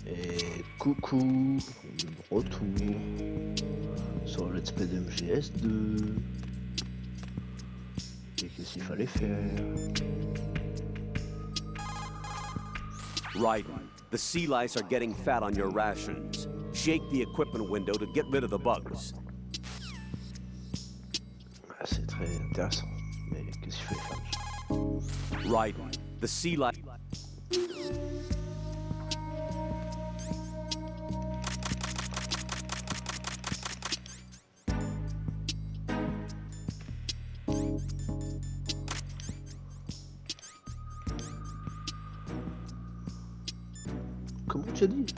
Et coucou, on est de retour sur le Let's Play de MGS2. Et qu'est-ce qu'il fallait faire? Right. The sea lice are getting fat on your rations. Shake the equipment window to get rid of the bugs. Ah, c'est très intéressant, mais qu'est-ce qu'il fallait faire? Right. The sea lice. Comment tu as dit?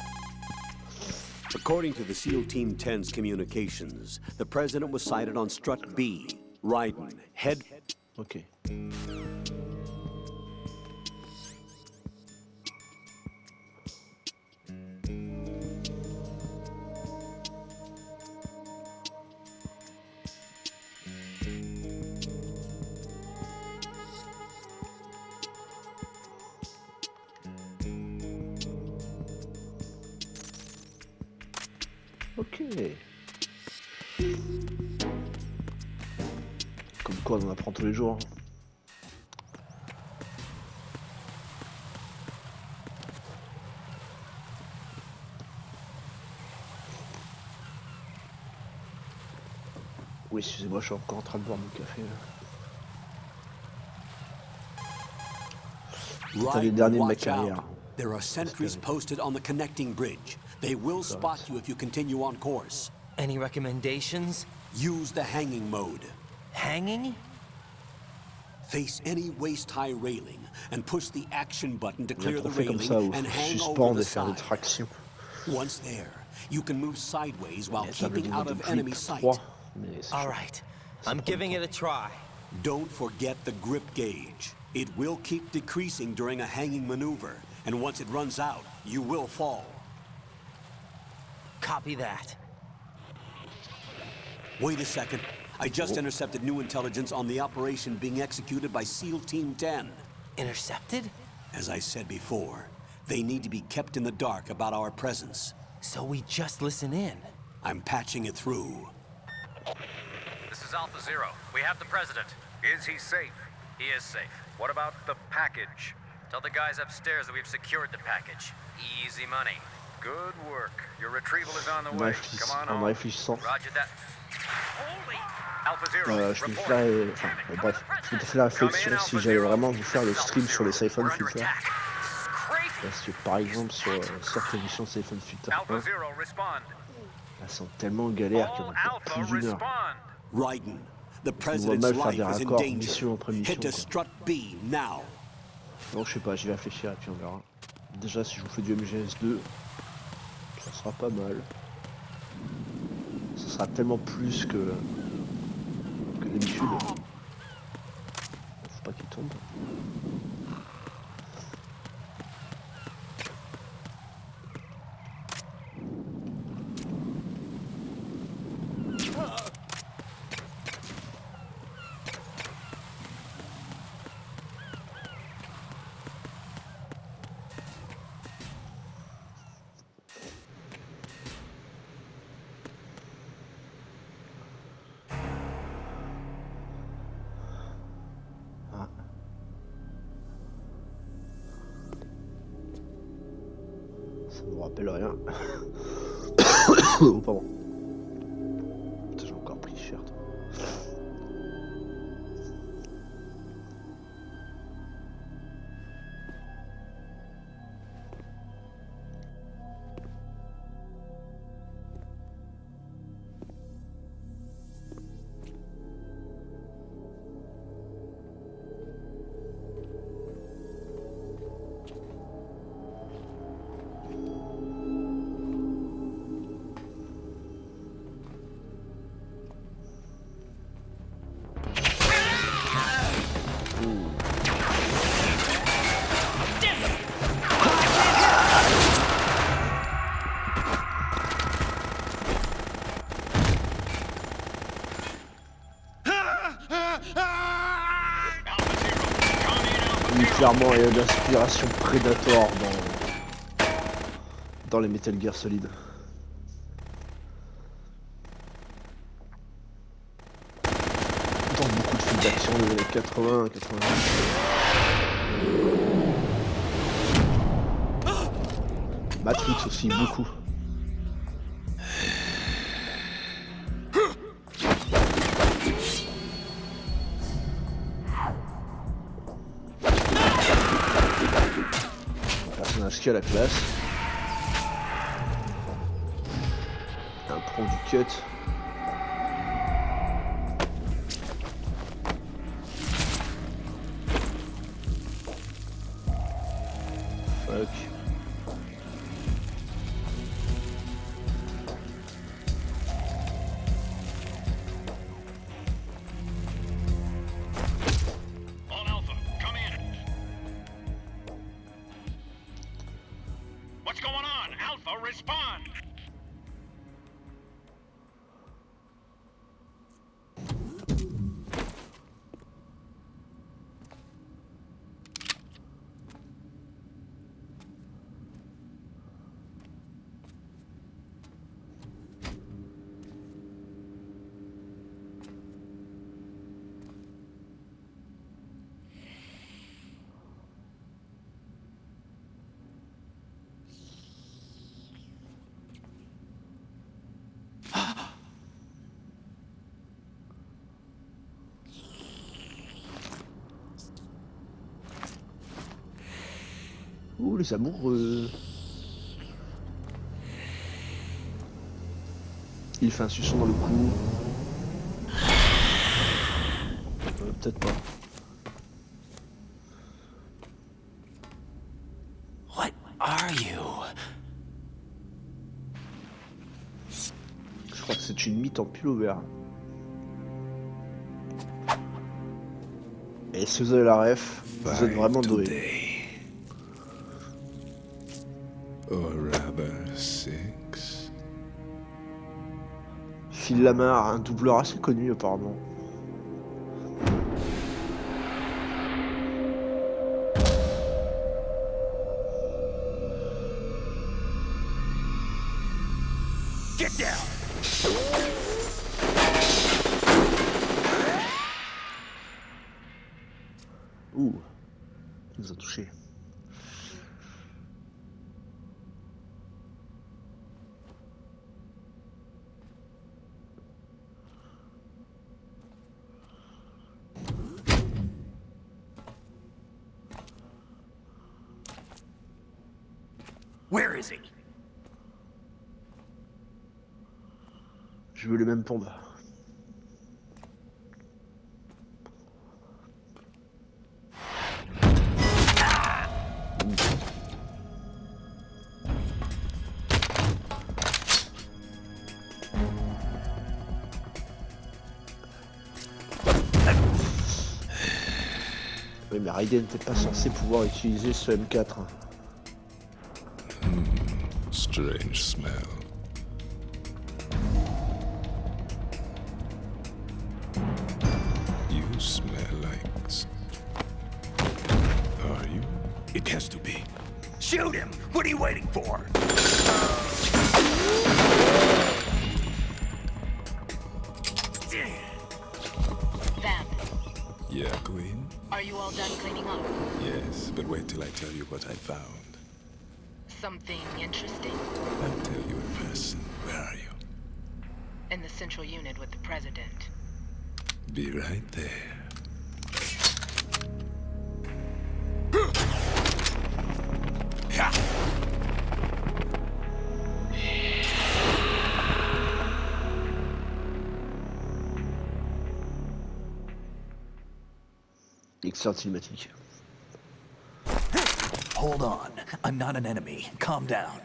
According to the SEAL Team 10's communications, the president was sighted on Strut B, Ryden, head... Ok. Ok. Comme quoi on en apprend tous les jours. Oui, excusez-moi, je suis encore en train de boire mon café. C'est un des derniers de ma carrière. There are sentries posted on the connecting bridge. They will spot you if you continue on course. Any recommendations? Use the hanging mode. Hanging? Face any waist-high railing and push the action button to clear the Comme railing ça, où and hang over suspendre the et faire des side. tractions. Once there, you can move sideways while Ça veut keeping dire out de of grip enemy sight. 3, mais c'est All chaud. right. I'm giving it a try. Don't forget the grip gauge. It will keep decreasing during a hanging maneuver, and once it runs out, you will fall. Copy that. Wait a second. I just intercepted new intelligence on the operation being executed by SEAL Team 10. Intercepted? As I said before, they need to be kept in the dark about our presence. So we just listen in. I'm patching it through. This is Alpha Zero. We have the president. Is he safe? He is safe. What about the package? Tell the guys upstairs that we've secured the package. Easy money. Good work. Your retrieval is on the way. Come on En home. réfléchissant, Roger that. Holy Alpha Zero. je me report. fais enfin, bref, je me fais la réflexion si j'allais vraiment vous faire le stream sur les Siphon We're under Filter. attack. This is crazy. Parce que par exemple sur certaines missions Siphon Filter 1, Alpha Zero, respond. elles sont tellement galères qu'il y en All a pour Alpha, plus d'une heure. respond. Ryden, the mal president's faire life des is in raccords danger. mission après mission, Head to quoi. Strut B now. Non, je sais pas, je vais réfléchir et puis on verra. Déjà, si je vous fais du MGS2, ça sera pas mal. Ça sera tellement plus que d'habitude. Faut pas qu'il tombe. Ça me rappelle rien. Oh, pardon. Putain, j'ai encore pris cher, toi. Oui, clairement, il y a de l'inspiration Predator dans les Metal Gear Solid. Dans beaucoup de films d'action des années 80, 90. Matrix aussi, beaucoup. Personnage qui a la classe. Un pro du cut. Fuck. All Alpha, come in. What's going on? Alpha, respond. Ouh, les amoureux. Il fait un suçon dans le cou. Peut-être pas. What are you? Je crois que c'est une mythe en pullover. Et si vous avez la ref, vous êtes vraiment doué. Today. Or rather 6. Phil Lamar, un doubleur assez connu apparemment. Get down. Ouh, il nous a touché. Where is he? Je veux les mêmes pompes. Oui, mais Raiden n'était pas censé pouvoir utiliser ce M4. Strange smell. You smell like. Are you? It has to be. Shoot him! What are you waiting for? Vamp, Yeah, Queen? are you all done cleaning up? Yes, but wait till I tell you what I found. Something interesting? I'll tell you in person. Where are you? In the central unit with the president. Be right there. Excellent cinématique. Hold on. I'm not an enemy. Calm down.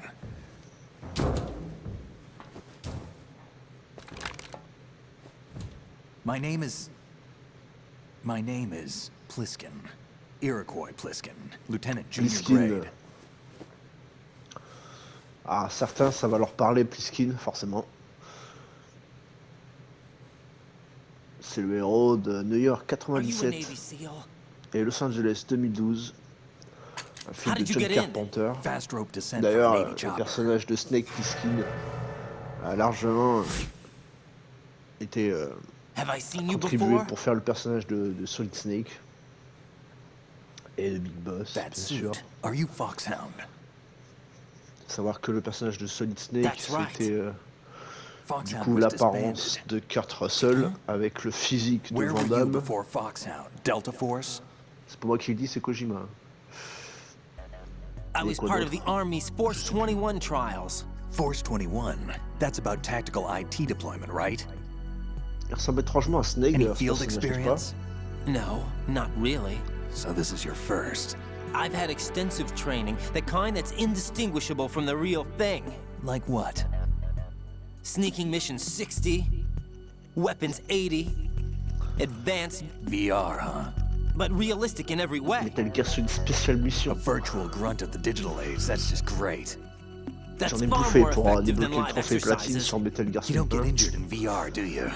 My name is Pliskin. Iroquois Pliskin. Lieutenant Junior Pliskin. Grade. Ah, certains, ça va leur parler, Pliskin, forcément. C'est le héros de New York Are you a 97 Navy SEAL? et Los Angeles 2012. Un How film de did you John get in? Carpenter. Fast rope descent D'ailleurs, from Navy le chopper. personnage de Snake Plissken a largement été Have I seen you contribué before? pour faire le personnage de Solid Snake et de Big Boss, That bien sûr. suit. Are you Foxhound? Savoir que le personnage de Solid Snake, That's right. c'était du Foxhound coup was l'apparence disbanded. de Kurt Russell avec le physique de Where Van were you Damme. before Foxhound? Delta Force? C'est pas moi qui le dis, c'est Kojima. I was quoi part of d'autre? the Army's Force 21 trials. Force 21. That's about tactical IT deployment, right? Il ressemble étrangement à Snake, Any d'ailleurs, ce field personnage, n'est-ce experience? No, not really. So this is your first. I've had extensive training, the kind that's indistinguishable from the real thing. Like what? Sneaking mission 60, weapons 80, advanced, VR, huh? but realistic in every way. Metal Gear Solid Special A Mission. virtual grunt of the digital age. That's just great. That's J'en ai far bouffé more pour effective than débloquer le live trophée platine exercises. sur Metal Gear You don't Solid get 1. injured in VR, do you?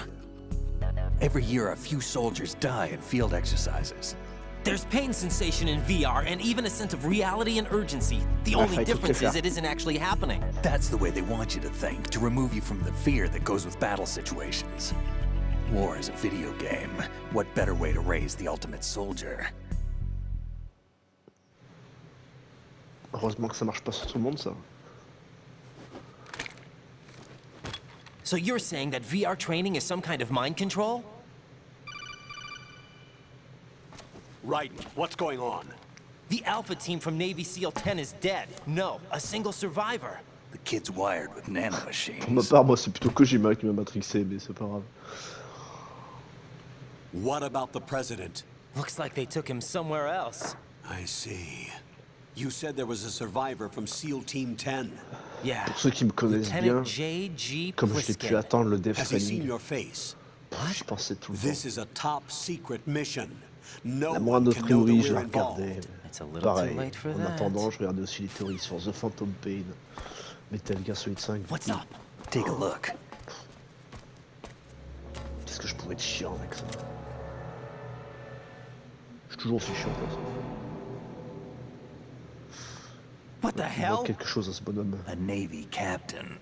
Every year, a few soldiers die in field exercises. There's pain sensation in VR and even a sense of reality and urgency. The Ouais, only fallait tout difference faire. is it isn't actually happening. That's the way they want you to think, to remove you from the fear that goes with battle situations. War is a video game. What better way to raise the ultimate soldier? Heureusement que ça marche pas sur tout le monde, ça. So you're saying that VR training is some kind of mind control? Right. What's going on? The Alpha team from Navy SEAL 10 is dead. No, a single survivor. The kid's wired with Pour ma nanomachines. part, moi, c'est plutôt Kojima qui m'a matrixé, mais c'est pas grave. What about the president? Looks like they took him somewhere else. I see. You said there was a survivor from SEAL Team 10. Yeah. Pour ceux qui me connaissent bien, Lieutenant J.G. comme je l'ai pu Pliskin. attendre le Death Has he seen Stranding, your face? je pensais tout le This temps. is a top secret mission. No La one moindre can know that théorie, je we're la regardais. involved. It's a little Pareil. too late for En that. attendant, je regardais aussi les théories sur The Phantom Pain, Metal Gear Solid 5. What's up? Take a look. Qu'est-ce que je pourrais être chiant avec ça? Je suis toujours aussi chiant comme ça. What the Il manque hell? quelque chose à ce bonhomme. A Navy captain.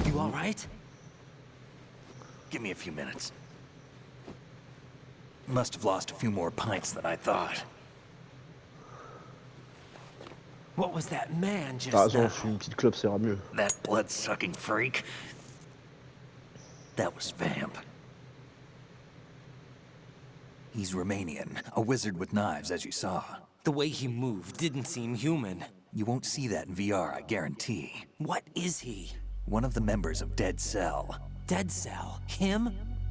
You all right? Give me a few minutes. Must have lost a few more pints than I thought. What was that man just T'as raison, now? fume une petite clope, ça ira mieux. That blood-sucking freak. That was Vamp. He's Romanian, a wizard with knives, as you saw. The way he moved didn't seem human. You won't see that in VR, I guarantee. What is he? One of the members of Dead Cell, Dead Cell? Him?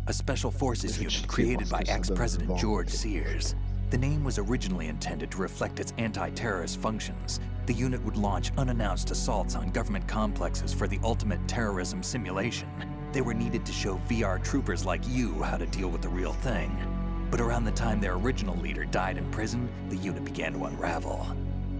a special forces Je vais unit checker created voir by ce que ça donne ex-President devant. George Sears. The name was originally intended to reflect its anti-terrorist functions. The unit would launch unannounced assaults on government complexes for the ultimate terrorism simulation. They were needed to show VR troopers like you how to deal with the real thing. But around the time their original leader died in prison, the unit began to unravel.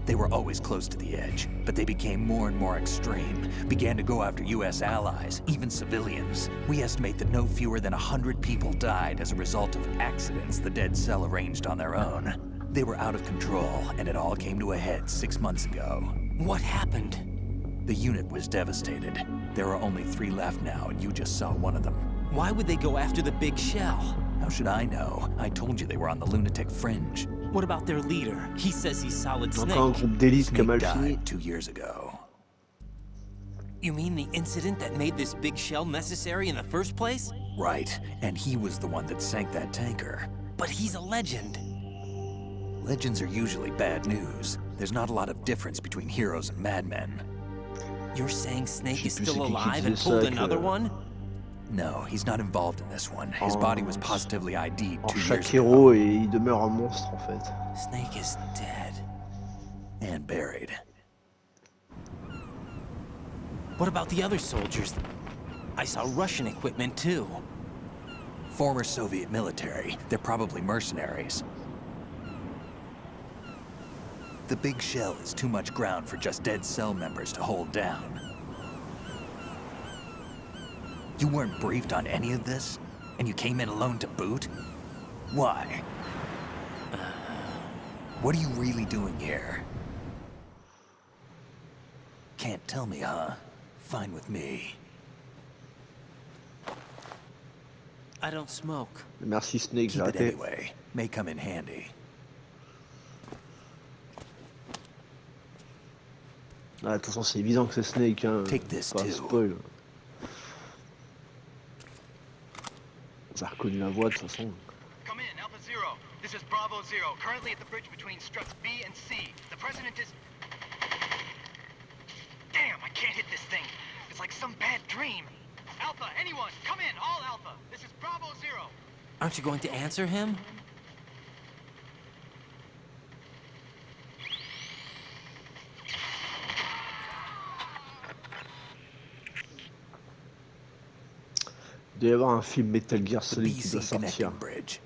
They were always close to the edge, but they became more and more extreme, began to go after US allies, even civilians. We estimate that no fewer than 100 people died as a result of accidents the Dead Cell arranged on their own. They were out of control, and it all came to a head 6 months ago. What happened? The unit was devastated. There are only 3 left now, and you just saw one of them. Why would they go after the big shell? How should I know? I told you they were on the lunatic fringe. What about their leader? He says he's Solid Encore un Snake. groupe d'élite qui a Snake mal fini. died 2 years ago. You mean the incident that made this big shell necessary in the first place? Right, and he was the one that sank that tanker. But he's a legend. Legends are usually bad news. There's not a lot of difference between heroes and madmen. You're saying Snake Je is sais plus still c'est qui alive disait and ça, pulled que- another one? No, he's not involved in this one. His body was positively ID'd En 2 years chaque ago. héros, et il demeure un monstre en fait. Snake is dead. And buried. What about the other soldiers? I saw Russian equipment too. Former Soviet military. They're probably mercenaries. The big shell is too much ground for just Dead Cell members to hold down. You weren't briefed on any of this? And you came in alone to boot? Why? What are you really doing here? Can't tell me, huh? Fine with me. I don't smoke. Merci Snake, j'ai Keep it arrêté. anyway. May come in handy. Ah, de toute façon, c'est évident que c'est Snake, hein. Take this Pas too. spoil. J'ai reconnu la voix de toute façon. Come in, Alpha Zero. This is Bravo Zero, currently at the bridge between struts B and C. The president is... Damn, I can't hit this thing. It's like some bad dream. Alpha, anyone, come in, all Alpha. This is Bravo Zero. Aren't you going to answer him? Il doit y avoir un film Metal Gear The Solid qui doit BC sortir. connecting bridge.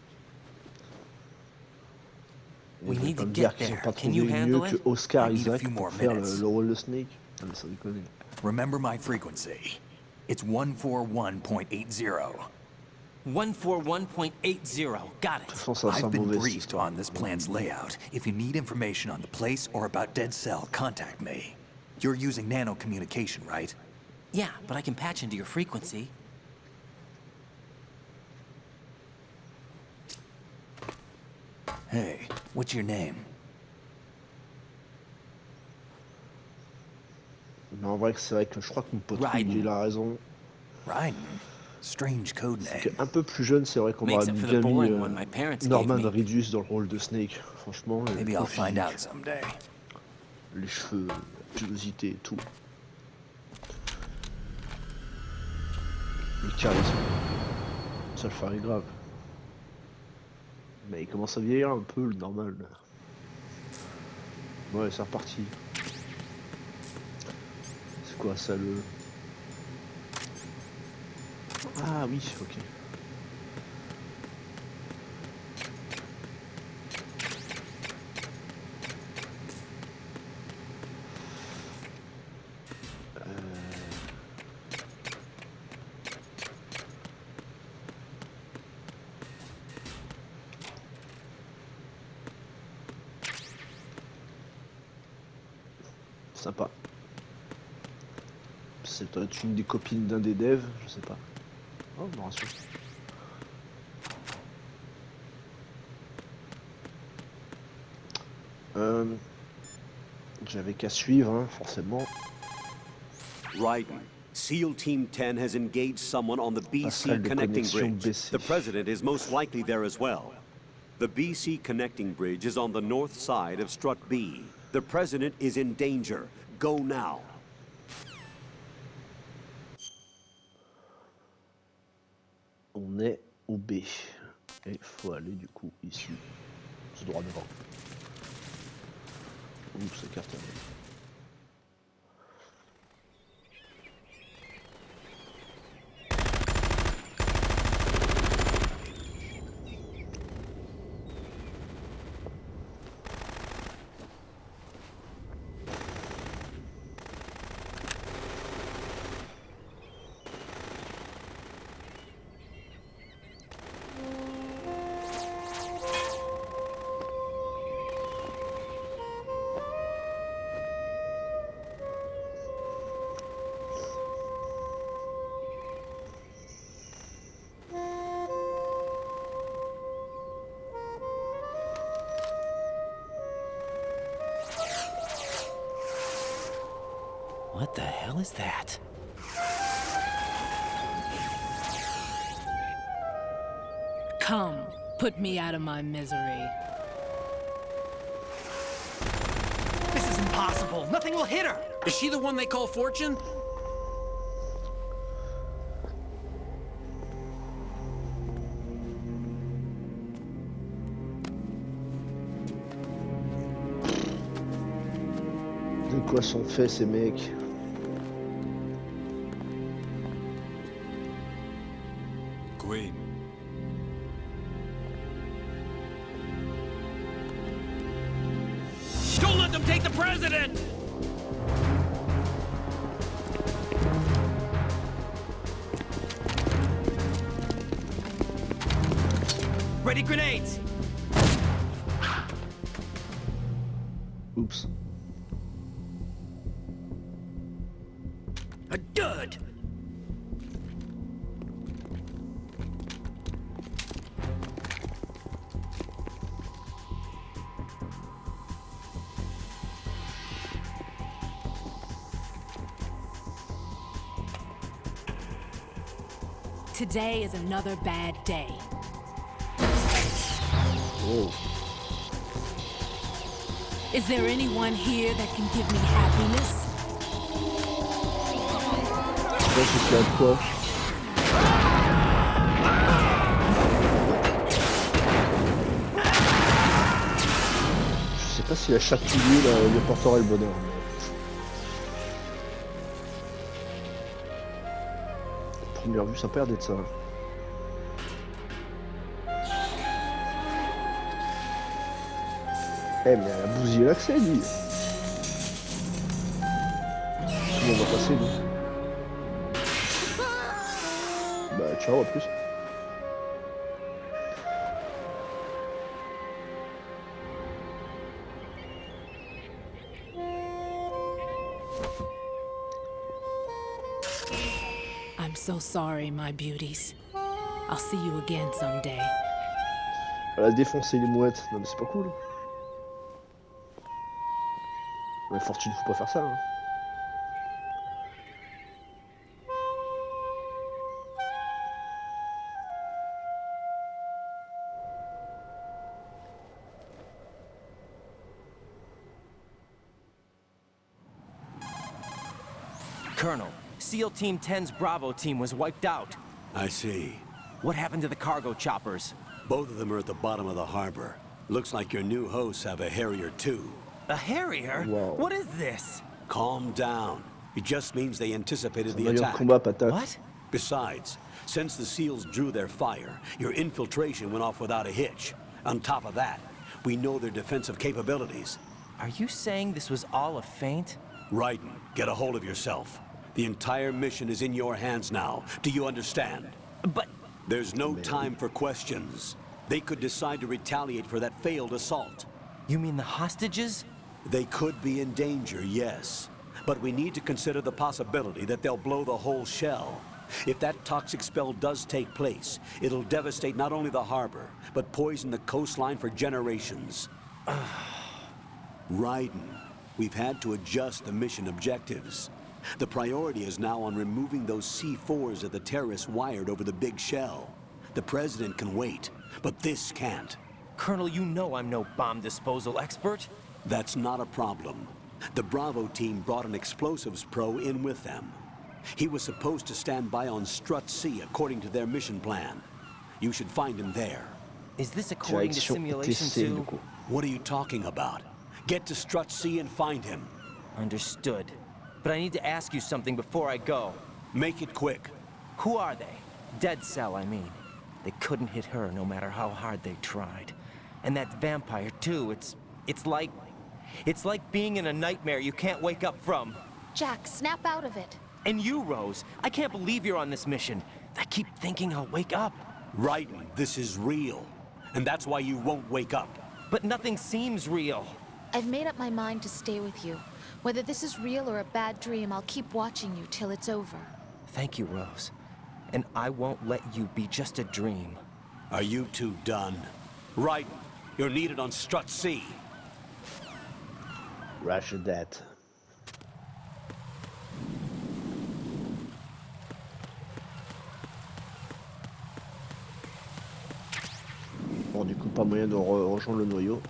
We Ils need to vont me dire get qu'ils ont there. pas Can you trouvé mieux handle que it? Oscar I need a Isaac few pour more faire minutes. le rôle de Snake. Ah mais ça déconne. Remember my frequency. It's 141.80. 141.80. Got De toute it. façon, ça sent I've been mauvais cette briefed histoire. on this plan's layout. If you need information on the place or about Dead Cell, contact me. You're using nano communication, right? Yeah, but I can patch into your frequency. Hey, what's your name? Mais en vrai, c'est vrai que je crois que mon pote Raiden. il a raison. Raiden. Strange code name. Un peu plus jeune, c'est vrai qu'on Makes aurait up for the bien mis boring one my parents gave Norman me. Reedus dans le rôle de Snake. Franchement, Maybe le I'll find physique, out someday. les cheveux, la pilosité et tout. Le charisme. Ça le ferait grave. Mais il commence à vieillir un peu, le normal. Ouais, c'est reparti. C'est quoi ça le... Ah oui, ok. Sympa. C'est peut-être une des copines d'un des devs, je sais pas. Oh, me rassure. J'avais qu'à suivre, hein, forcément. Raiden, SEAL Team 10 has engaged someone on the BC Passerelle de connecting connexion bridge. BC. The president is most likely there as well. The BC connecting bridge is on the north side of Strut B. The president is in danger. Go now. On est au B. Et faut aller du coup ici. C'est droit devant. Ouh, c'est carte. What the hell is that? Come, put me out of my misery. This is impossible. Nothing will hit her. Is she the one they call Fortune? De quoi sont faits ces mecs? Queen. Don't let them take the president! Ready grenades! Oups. A dud! Today is another bad day. Oh. Is there anyone here that can give me happiness? Là, je suis à quoi? Je sais pas si à chaque pilier, là, il apportera le bonheur. Mais... Première vue, ça perd d'être ça. Eh, mais elle a bousillé l'accès, lui. Comment on va passer, lui? Bah, ciao, à plus. I'm so sorry, my beauties. I'll see you again someday. Elle a défoncé les mouettes. Non, mais c'est pas cool. Mais Fortune, faut pas faire ça, hein. Colonel, SEAL Team 10's Bravo team was wiped out. I see. What happened to the cargo choppers? Both of them are at the bottom of the harbor. Looks like your new hosts have a Harrier too. A Harrier? Wow. What is this? Calm down. It just means they anticipated the Meilleur attack. combat, patate. What? Besides, since the SEALs drew their fire, your infiltration went off without a hitch. On top of that, we know their defensive capabilities. Are you saying this was all a feint? Raiden, get a hold of yourself. The entire mission is in your hands now. Do you understand? But... There's no time for questions. They could decide to retaliate for that failed assault. You mean the hostages? They could be in danger, yes. But we need to consider the possibility that they'll blow the whole shell. If that toxic spell does take place, it'll devastate not only the harbor, but poison the coastline for generations. Raiden, we've had to adjust the mission objectives. The priority is now on removing those C4s that the terrorists wired over the big shell. The President can wait, but this can't. Colonel, you know I'm no bomb disposal expert. That's not a problem. The Bravo team brought an explosives pro in with them. He was supposed to stand by on Strut C according to their mission plan. You should find him there. Is this according to simulation 2? What are you talking about? Get to Strut C and find him. Understood. But I need to ask you something before I go. Make it quick. Who are they? Dead Cell, I mean. They couldn't hit her no matter how hard they tried. And that vampire, too, it's like being in a nightmare you can't wake up from. Jack, snap out of it. And you, Rose, I can't believe you're on this mission. I keep thinking I'll wake up. Raiden, this is real. And that's why you won't wake up. But nothing seems real. I've made up my mind to stay with you. Whether this is real or a bad dream, I'll keep watching you till it's over. Thank you, Rose. And I won't let you be just a dream. Are you two done? Raiden, you're needed on Strut C. Roger that. Bon, du coup, pas moyen de rejoindre le noyau.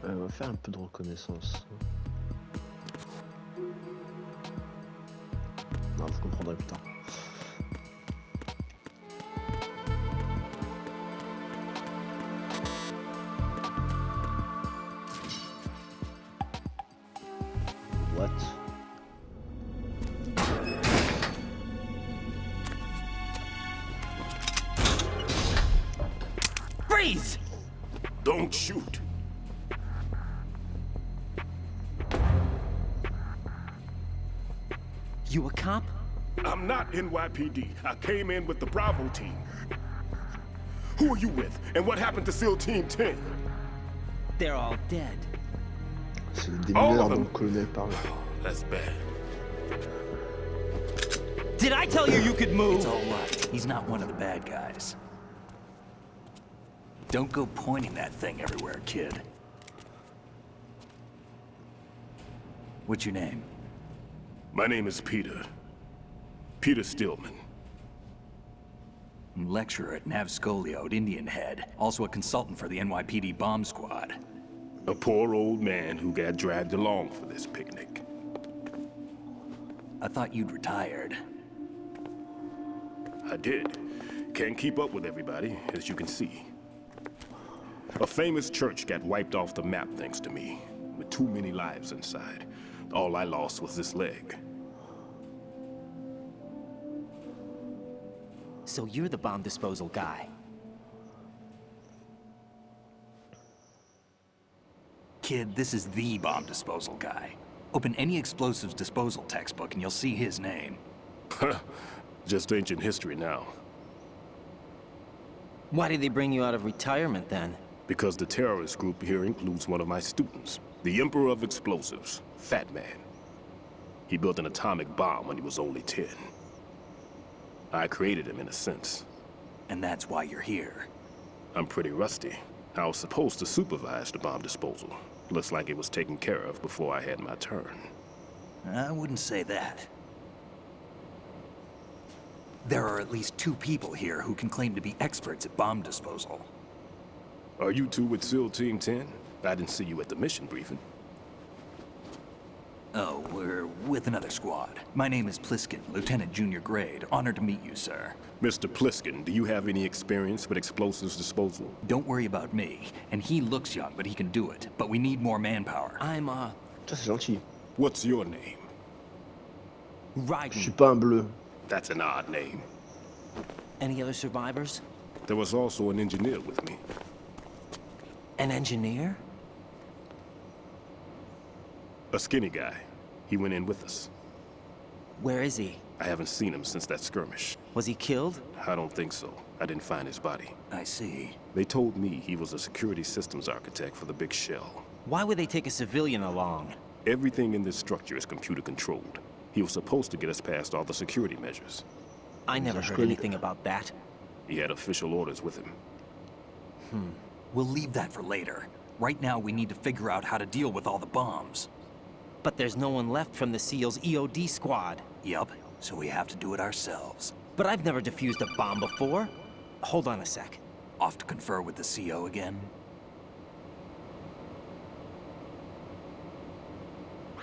On va faire un peu de reconnaissance. Non, vous comprendrez plus tard. What? Freeze! Don't shoot. You a cop? I'm not NYPD. I came in with the Bravo team. Who are you with? And what happened to SEAL Team 10? They're all dead. C'est le démineur dont le colonel parle. That's bad. Did I tell you you could move? It's all right. He's not one of the bad guys. Don't go pointing that thing everywhere, kid. What's your name? My name is Peter. Peter Stillman. Lecturer at Navscolio at Indian Head. Also a consultant for the NYPD bomb squad. A poor old man who got dragged along for this picnic. I thought you'd retired. I did. Can't keep up with everybody, as you can see. A famous church got wiped off the map thanks to me, with too many lives inside. All I lost was this leg. So you're the bomb disposal guy. Kid, this is the bomb disposal guy. Open any explosives disposal textbook and you'll see his name. Just ancient history now. Why did they bring you out of retirement then? Because the terrorist group here includes one of my students, the Emperor of Explosives, Fat Man. He built an atomic bomb when he was only 10. I created him in a sense. And that's why you're here. I'm pretty rusty. I was supposed to supervise the bomb disposal. Looks like it was taken care of before I had my turn. I wouldn't say that. There are at least 2 people here who can claim to be experts at bomb disposal. Are you two with SEAL Team 10? I didn't see you at the mission briefing. Oh, we're with another squad. My name is Pliskin, Lieutenant Junior Grade. Honored to meet you, sir. Mr. Pliskin, do you have any experience with explosives disposal? Don't worry about me. And he looks young, but he can do it. But we need more manpower. I'm, Ça c'est gentil. What's your name? Je suis pas un bleu. That's an odd name. Any other survivors? There was also an engineer with me. An engineer? A skinny guy. He went in with us. Where is he? I haven't seen him since that skirmish. Was he killed? I don't think so. I didn't find his body. I see. They told me he was a security systems architect for the big shell. Why would they take a civilian along? Everything in this structure is computer controlled. He was supposed to get us past all the security measures. I never heard anything about that. He had official orders with him. We'll leave that for later. Right now, we need to figure out how to deal with all the bombs. But there's no one left from the SEAL's EOD squad. Yup, so we have to do it ourselves. But I've never defused a bomb before. Hold on a sec. Off to confer with the CO again?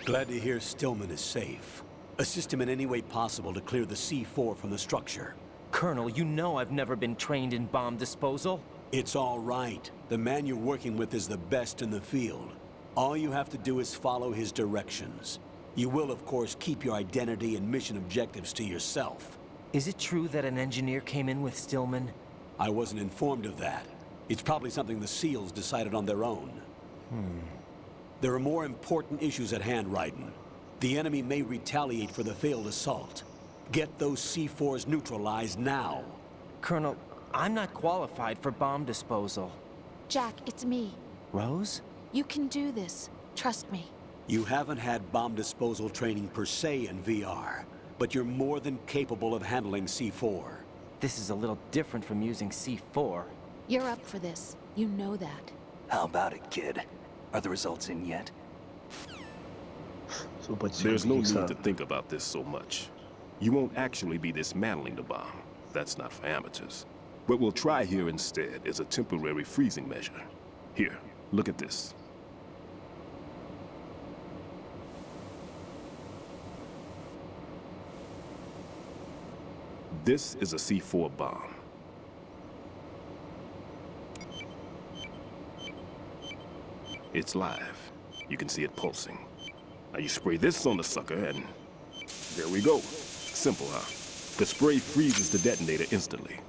Glad to hear Stillman is safe. Assist him in any way possible to clear the C4 from the structure. Colonel, you know I've never been trained in bomb disposal. It's all right. The man you're working with is the best in the field. All you have to do is follow his directions. You will, of course, keep your identity and mission objectives to yourself. Is it true that an engineer came in with Stillman? I wasn't informed of that. It's probably something the SEALs decided on their own. There are more important issues at hand, Raiden. The enemy may retaliate for the failed assault. Get those C4s neutralized now. Colonel, I'm not qualified for bomb disposal. Jack, it's me. Rose? You can do this. Trust me. You haven't had bomb disposal training per se in VR, but you're more than capable of handling C4. This is a little different from using C4. You're up for this. You know that. How about it, kid? Are the results in yet? There's no need to think about this so much. You won't actually be dismantling the bomb. That's not for amateurs. What we'll try here instead is a temporary freezing measure. Here, look at this. This is a C4 bomb. It's live. You can see it pulsing. Now you spray this on the sucker and there we go. Simple, huh? The spray freezes the detonator instantly.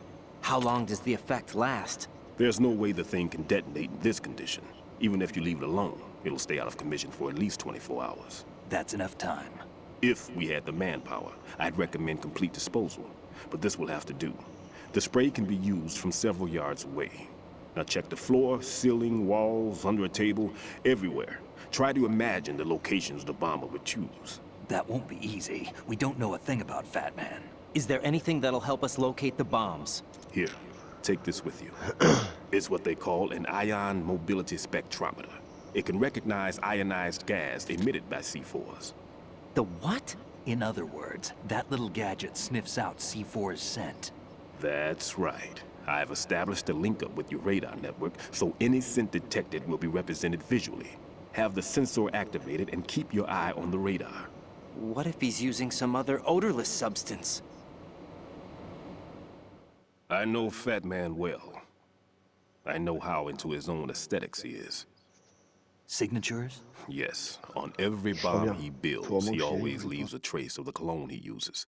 How long does the effect last? There's no way the thing can detonate in this condition. Even if you leave it alone, it'll stay out of commission for at least 24 hours. That's enough time. If we had the manpower, I'd recommend complete disposal. But this will have to do. The spray can be used from several yards away. Now check the floor, ceiling, walls, under a table, everywhere. Try to imagine the locations the bomber would choose. That won't be easy. We don't know a thing about Fat Man. Is there anything that'll help us locate the bombs? Here, take this with you. It's what they call an ion mobility spectrometer. It can recognize ionized gas emitted by C4s. The what? In other words, that little gadget sniffs out C4's scent. That's right. I've established a link up with your radar network, so any scent detected will be represented visually. Have the sensor activated and keep your eye on the radar. What if he's using some other odorless substance? I know Fat Man well. I know how into his own aesthetics he is. Signatures? Yes, on every bomb he builds, he always leaves a trace of the cologne he uses.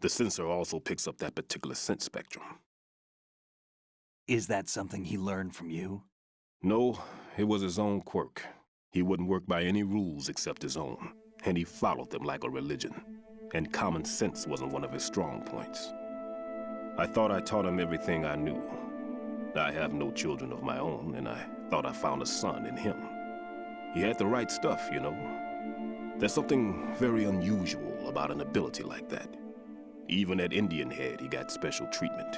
The sensor also picks up that particular scent spectrum. Is that something he learned from you? No, it was his own quirk. He wouldn't work by any rules except his own, and he followed them like a religion. And common sense wasn't one of his strong points. I thought I taught him everything I knew. I have no children of my own, and I thought I found a son in him. He had the right stuff, you know. There's something very unusual about an ability like that. Even at Indian Head, he got special treatment.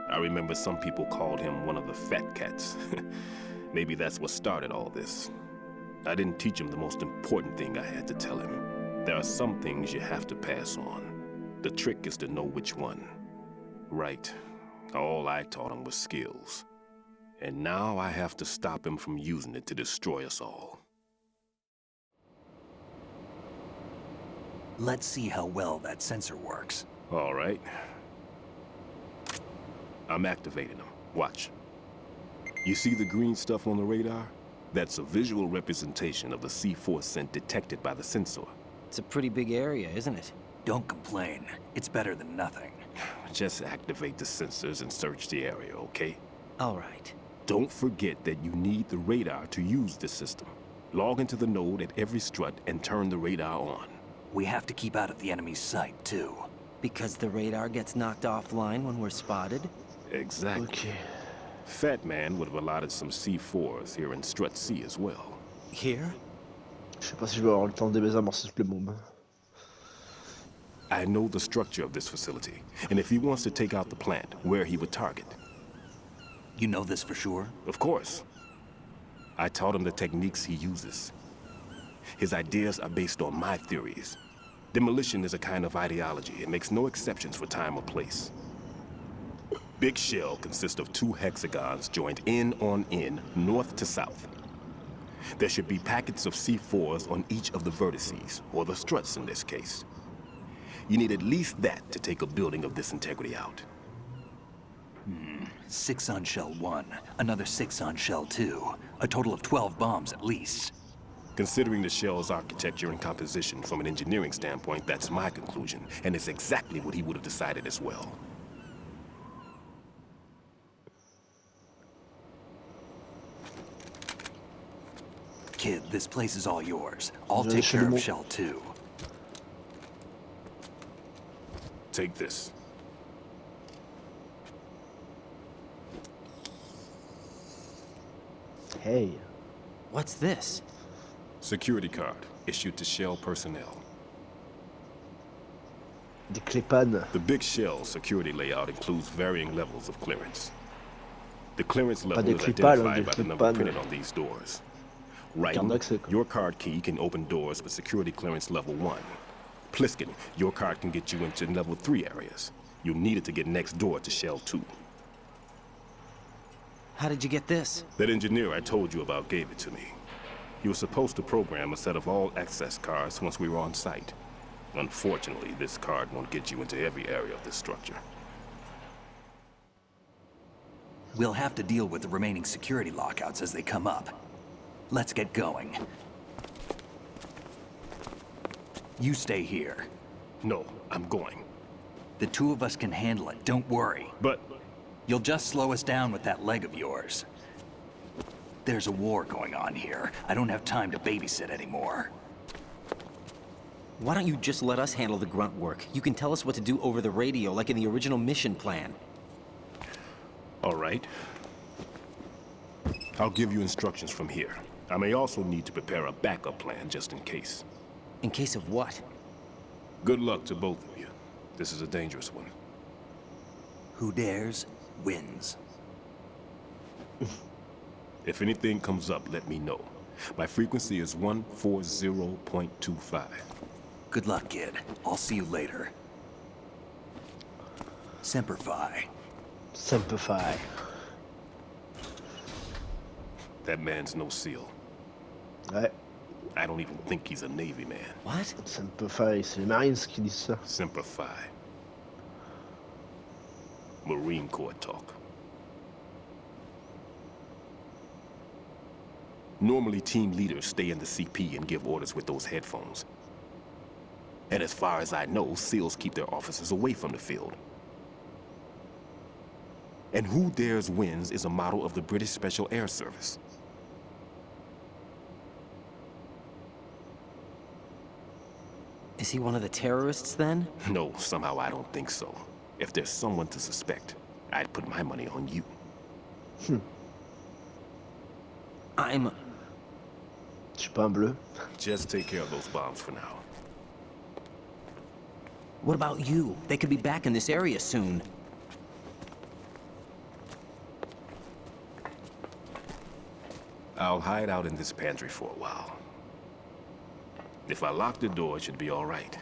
I remember some people called him one of the fat cats. Maybe that's what started all this. I didn't teach him the most important thing I had to tell him. There are some things you have to pass on. The trick is to know which one. Right. All I taught him was skills. And now I have to stop him from using it to destroy us all. Let's see how well that sensor works. All right. I'm activating them. Watch. You see the green stuff on the radar? That's a visual representation of the C4 scent detected by the sensor. It's a pretty big area, isn't it? Don't complain. It's better than nothing. Just activate the sensors and search the area, okay? All right. Don't forget that you need the radar to use the system. Log into the node at every strut and turn the radar on. We have to keep out of the enemy's sight, too. Because the radar gets knocked offline when we're spotted? Exactly. Ok. Fat Man would have allotted some C4s here in Strut C as well. Here? Je sais pas si je vais avoir le temps de désamorcer le môme. I know the structure of this facility, and if he wants to take out the plant, where he would target. You know this for sure? Of course. I taught him the techniques he uses. His ideas are based on my theories. Demolition is a kind of ideology. It makes no exceptions for time or place. Big shell consists of 2 hexagons joined end on end, north to south. There should be packets of C4s on each of the vertices, or the struts in this case. You need at least that to take a building of this integrity out. 6 on shell 1, another 6 on shell 2. A total of 12 bombs at least. Considering the shell's architecture and composition from an engineering standpoint, that's my conclusion, and it's exactly what he would have decided as well. Kid, this place is all yours. I'll Je take laisse care le of mot. shell 2. Take this. Hey. What's this? Security card, issued to Shell personnel. Des clépanes. The big Shell security layout includes varying levels of clearance. The clearance level des is clépales, identified des by the number clépanes. printed on these doors. Right, Carte d'accès, quoi. your card key can open doors with security clearance level 1. Pliskin, your card can get you into level 3 areas. You'll need it to get next door to Shell 2. How did you get this? That engineer I told you about gave it to me. He was supposed to program a set of all access cards once we were on site. Unfortunately, this card won't get you into every area of this structure. We'll have to deal with the remaining security lockouts as they come up. Let's get going. You stay here. No, I'm going. The 2 of us can handle it, don't worry. But You'll just slow us down with that leg of yours. There's a war going on here. I don't have time to babysit anymore. Why don't you just let us handle the grunt work? You can tell us what to do over the radio, like in the original mission plan. All right. I'll give you instructions from here. I may also need to prepare a backup plan just in case. In case of what? Good luck to both of you. This is a dangerous one. Who dares, wins. If anything comes up, let me know. My frequency is 140.25. Good luck, kid. I'll see you later. Semper Fi. Semper Fi. That man's no SEAL. Ouais. I don't even think he's a Navy man. What? Semper Fi, c'est les Marines qui disent ça. Semper Fi. Marine Corps talk. Normally, team leaders stay in the CP and give orders with those headphones. And as far as I know, SEALs keep their officers away from the field. And who dares wins is a motto of the British Special Air Service. Is he one of the terrorists, then? No, somehow I don't think so. If there's someone to suspect, I'd put my money on you. I'm... Je suis pas un bleu. Just take care of those bombs for now. What about you? They could be back in this area soon. I'll hide out in this pantry for a while. If I lock the door, it should be all right.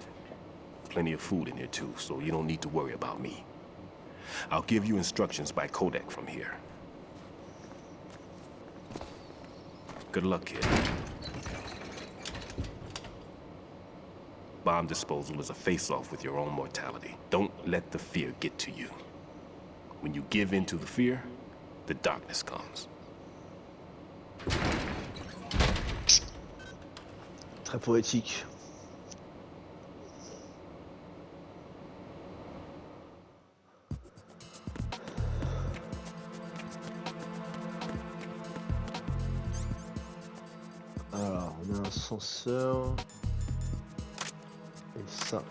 Plenty of food in here too, so you don't need to worry about me. I'll give you instructions by codec from here. Good luck, kid. Bomb disposal is a face-off with your own mortality. Don't let the fear get to you. When you give in to the fear, the darkness comes. Très poétique. Alors, on a un ascenseur. Et ça.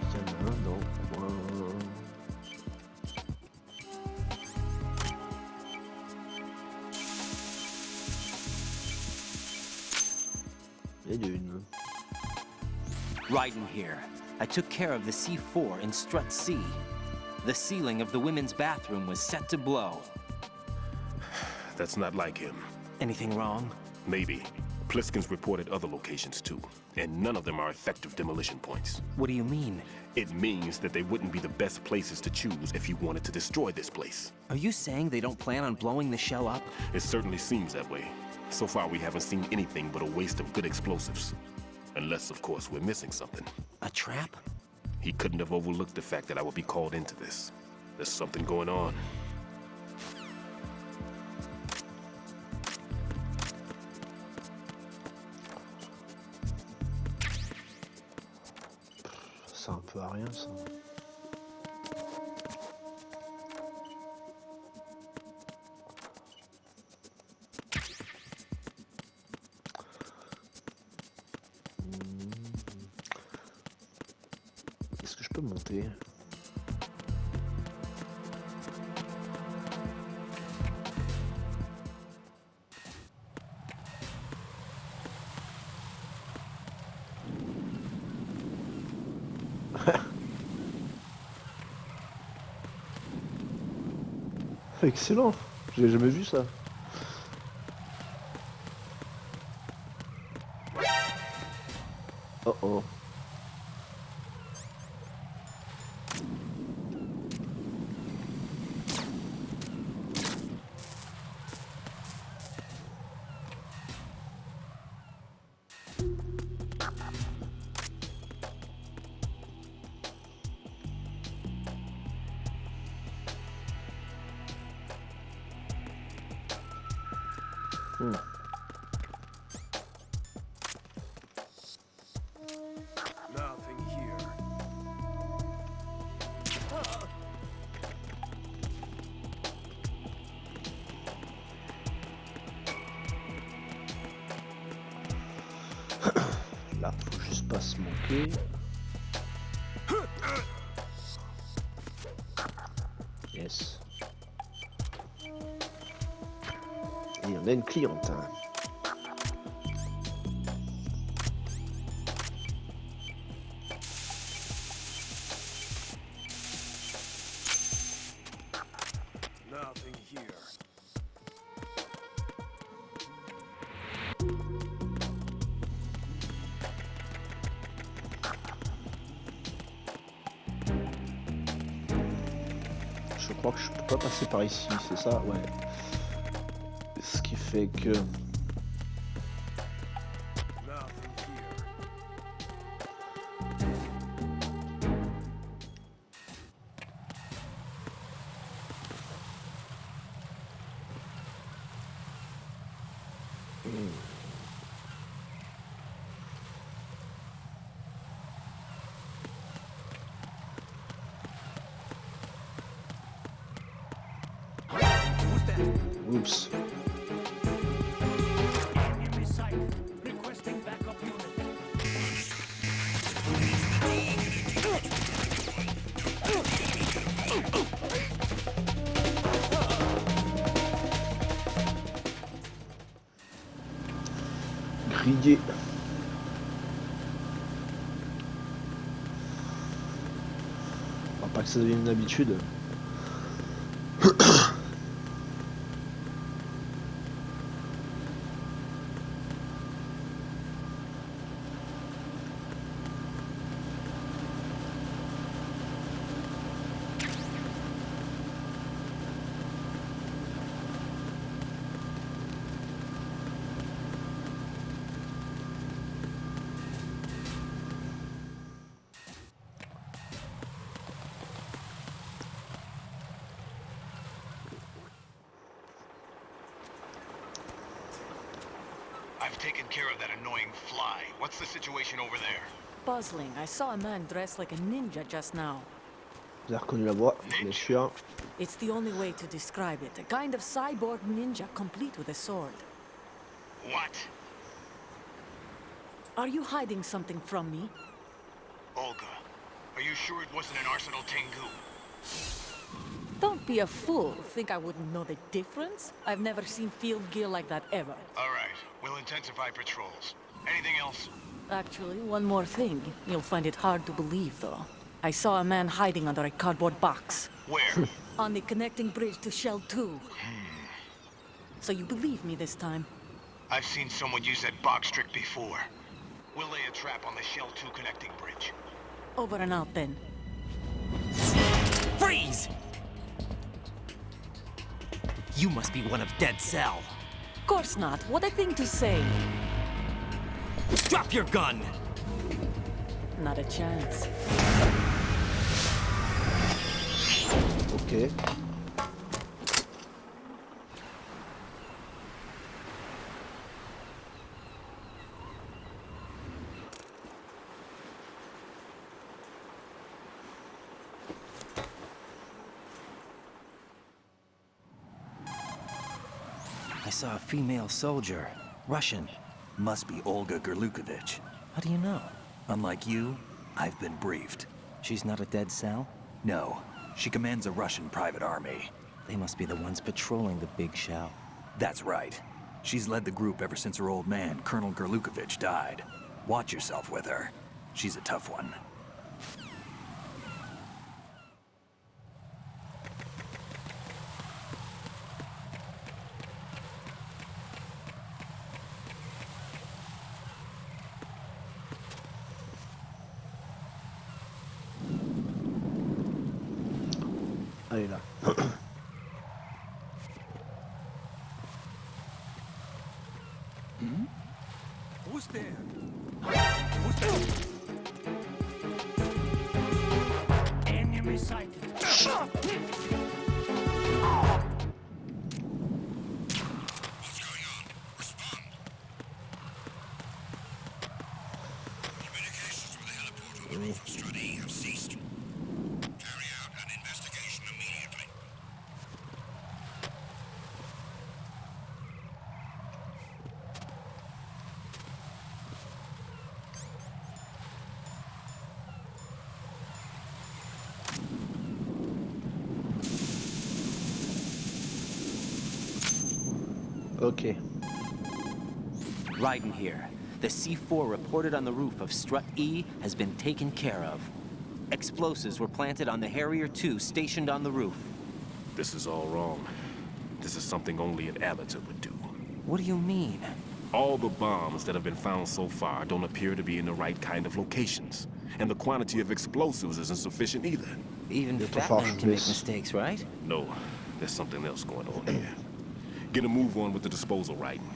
Il y en a un dans le coin. Et d'une. Right in here. I took care of the C4 in Strut C. The ceiling of the women's bathroom was set to blow. That's not like him. Anything wrong? Maybe. Pliskin's reported other locations too, and none of them are effective demolition points. What do you mean? It means that they wouldn't be the best places to choose if you wanted to destroy this place. Are you saying they don't plan on blowing the shell up? It certainly seems that way. So far, we haven't seen anything but a waste of good explosives. Unless, of course, we're missing something. A trap? He couldn't have overlooked the fact that I would be called into this. There's something going on. C'est un peu à rien ça. Est-ce que je peux monter? Excellent, j'ai jamais vu ça. Oh oh. juste pas se manquer. Yes. Et on a une cliente. Hein. Nothing here. Je crois que je peux pas passer par ici, c'est ça? Ouais. Ce qui fait que... Nothing here. Oups. Grillé. Enfin, pas que ça devienne une habitude. I've taken care of that annoying fly. What's the situation over there? Puzzling. I saw a man dressed like a ninja just now. Vous avez reconnu la voix, bien sûr. It's the only way to describe it. A kind of cyborg ninja complete with a sword. What? Are you hiding something from me? Olga, are you sure it wasn't an Arsenal Tengu? Don't be a fool. Think I wouldn't know the difference? I've never seen field gear like that ever. All right, we'll intensify patrols. Anything else? Actually, one more thing. You'll find it hard to believe, though. I saw a man hiding under a cardboard box. Where? On the connecting bridge to Shell 2. So you believe me this time? I've seen someone use that box trick before. We'll lay a trap on the Shell 2 connecting bridge. Over and out, then. Freeze! You must be one of Dead Cell. Course not. What a thing to say. Drop your gun! Not a chance. Ok. I saw a female soldier. Russian. Must be Olga Gerlukovich. How do you know? Unlike you, I've been briefed. She's not a Dead Cell? No, she commands a Russian private army. They must be the ones patrolling the big shell. That's right. She's led the group ever since her old man, Colonel Gerlukovich, died. Watch yourself with her. She's a tough one. Allez là. Who's there? Enemy sighted. Ok. Raiden here. The C4 reported on the roof of Strut E has been taken care of. Explosives were planted on the Harrier 2 stationed on the roof. This is all wrong. This is something only an amateur would do. What do you mean? All the bombs that have been found so far don't appear to be in the right kind of locations. And the quantity of explosives isn't sufficient either. Even You're too Fat far Man from can make this. mistakes, right? No, there's something else going on here. Get a move on with the disposal, Raiden.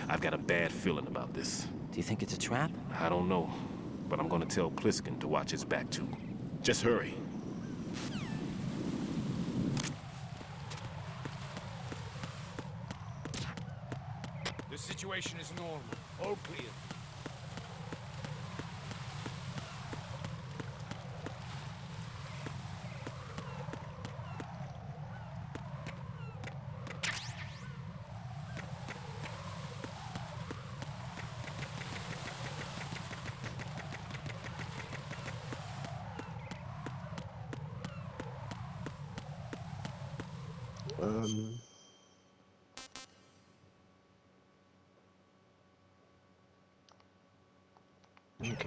I've got a bad feeling about this. Do you think it's a trap? I don't know, but I'm gonna tell Pliskin to watch his back too. Just hurry. The situation is normal. All clear. Ok.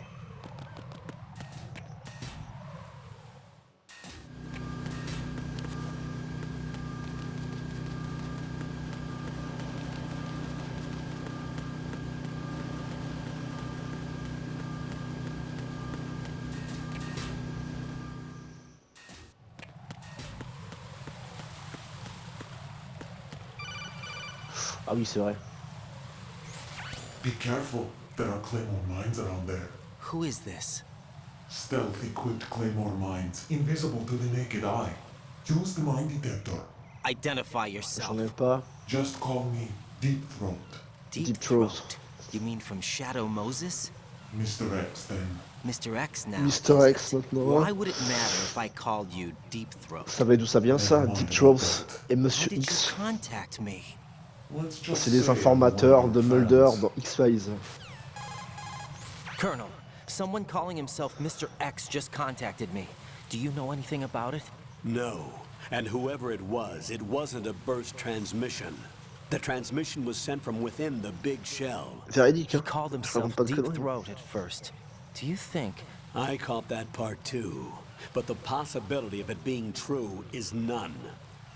Ah oui, c'est vrai. Be careful. There are Claymore mines around there. Who is this? Stealth-equipped Claymore mines, invisible to the naked eye. Use the mine detector. Identify J'en yourself. ai pas. Just call me Deep Throat. Deep Throat. Throat. You mean from Shadow Moses? Mr. X, then. Mr. X now. Mr. is X it? maintenant. Why would it matter if I called you Deep Throat? Vous savez d'où ça vient ça? Deep Throat et Why Monsieur did you X. contact me? Let's just C'est les say informateurs I'm de one of Mulder your fans. dans X-Files. Colonel, someone calling himself Mr. X just contacted me. Do you know anything about it? No. And whoever it wasn't a burst transmission. The transmission was sent from within the big shell. Véridique, He hein? called Je himself raconte pas de Deep conneries. Throat at first. Do you think... I caught that part too. But the possibility of it being true is none.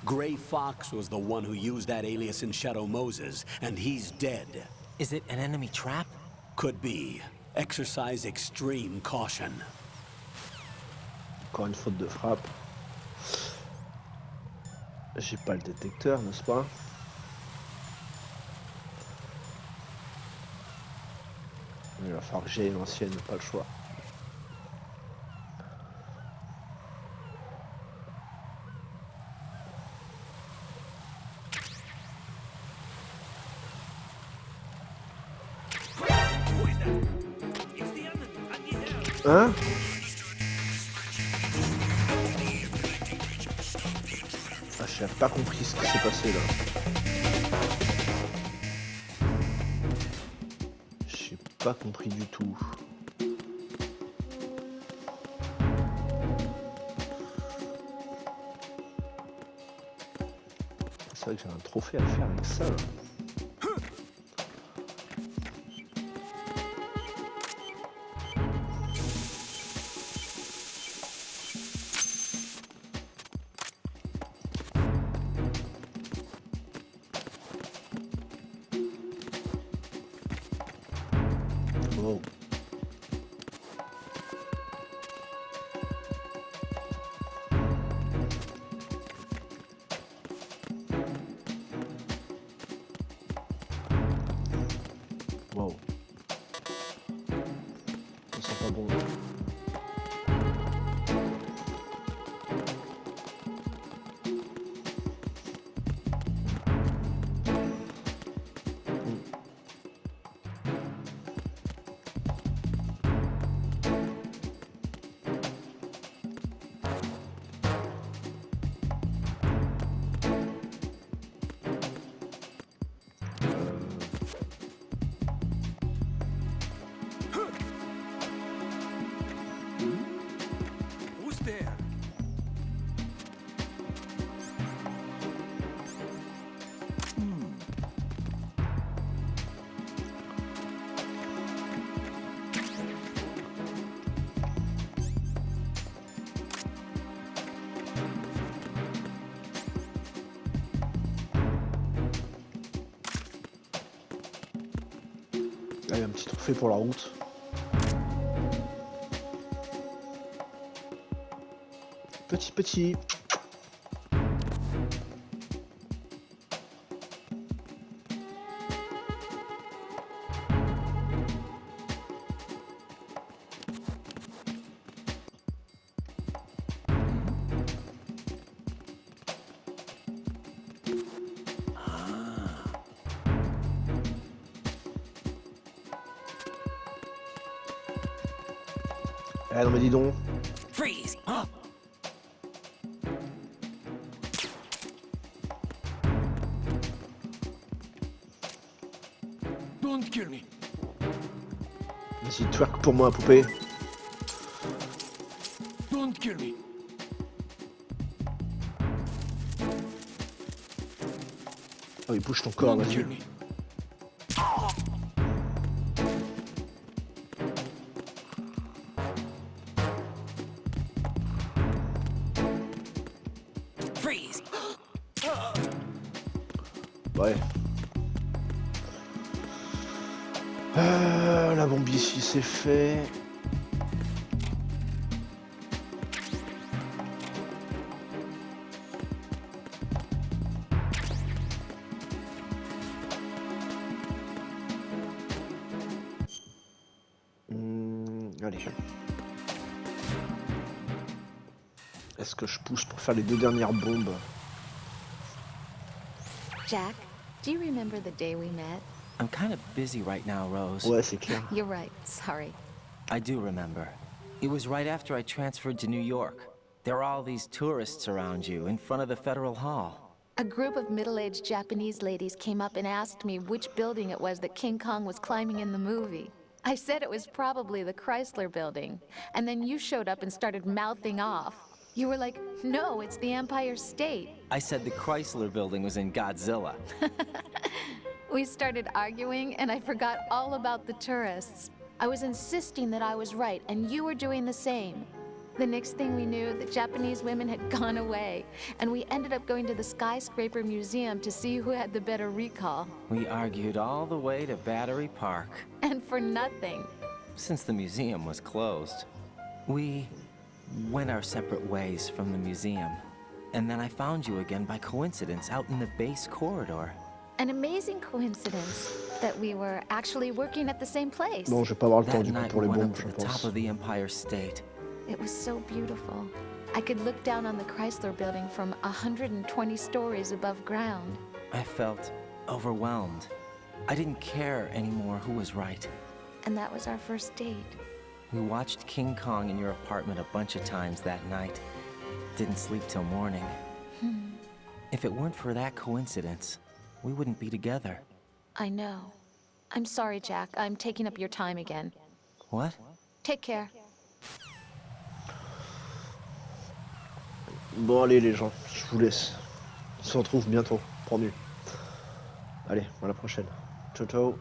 Gray Fox was the one who used that alias in Shadow Moses, and he's dead. Is it an enemy trap? Could be. Exercise extreme caution. Encore une faute de frappe. J'ai pas le détecteur, n'est-ce pas? Il va falloir que j'aille l'ancienne, pas le choix. Hein? Ah, j'ai pas compris ce qui s'est passé là. J'ai pas compris du tout. C'est vrai que j'ai un trophée à faire avec ça. Là. Wow. Wow. Ça sent pas bon. Allez, un petit trophée pour la route. Petit. Ah non mais dis donc. Freeze! Don't kill me. Vas-y, twerk pour moi, poupée. Don't kill me. Oh, il bouge ton corps, Don't vas-y. kill me. Freeze! Ouais. La bombe ici, c'est fait. Allez. Est-ce que je pousse pour faire les 2 dernières bombes? Jack, do you remember the day we met? I'm kind of busy right now, Rose. Ouais, c'est clair. You're right. Sorry. I do remember. It was right after I transferred to New York. There were all these tourists around you in front of the Federal Hall. A group of middle-aged Japanese ladies came up and asked me which building it was that King Kong was climbing in the movie. I said it was probably the Chrysler Building, and then you showed up and started mouthing off. You were like, no, it's the Empire State. I said the Chrysler Building was in Godzilla. We started arguing, and I forgot all about the tourists. I was insisting that I was right, and you were doing the same. The next thing we knew, the Japanese women had gone away, and we ended up going to the Skyscraper Museum to see who had the better recall. We argued all the way to Battery Park. And for nothing. Since the museum was closed, we went our separate ways from the museum. And then I found you again by coincidence out in the base corridor. An amazing coincidence that we were actually working at the same place. Bon, je vais pas avoir le temps That du coup night pour we les went bombes, up to je the top pense. of the Empire State. It was so beautiful. I could look down on the Chrysler Building from 120 stories above ground. I felt overwhelmed. I didn't care anymore who was right. And that was our first date. We watched King Kong in your apartment a bunch of times that night. Didn't sleep till morning. If it weren't for that coincidence, we wouldn't be together. I know. I'm sorry, Jack. I'm taking up your time again. What? Take care. Bon, allez les gens, je vous laisse. On se retrouve bientôt. Promis. Allez, à la prochaine. Ciao, ciao.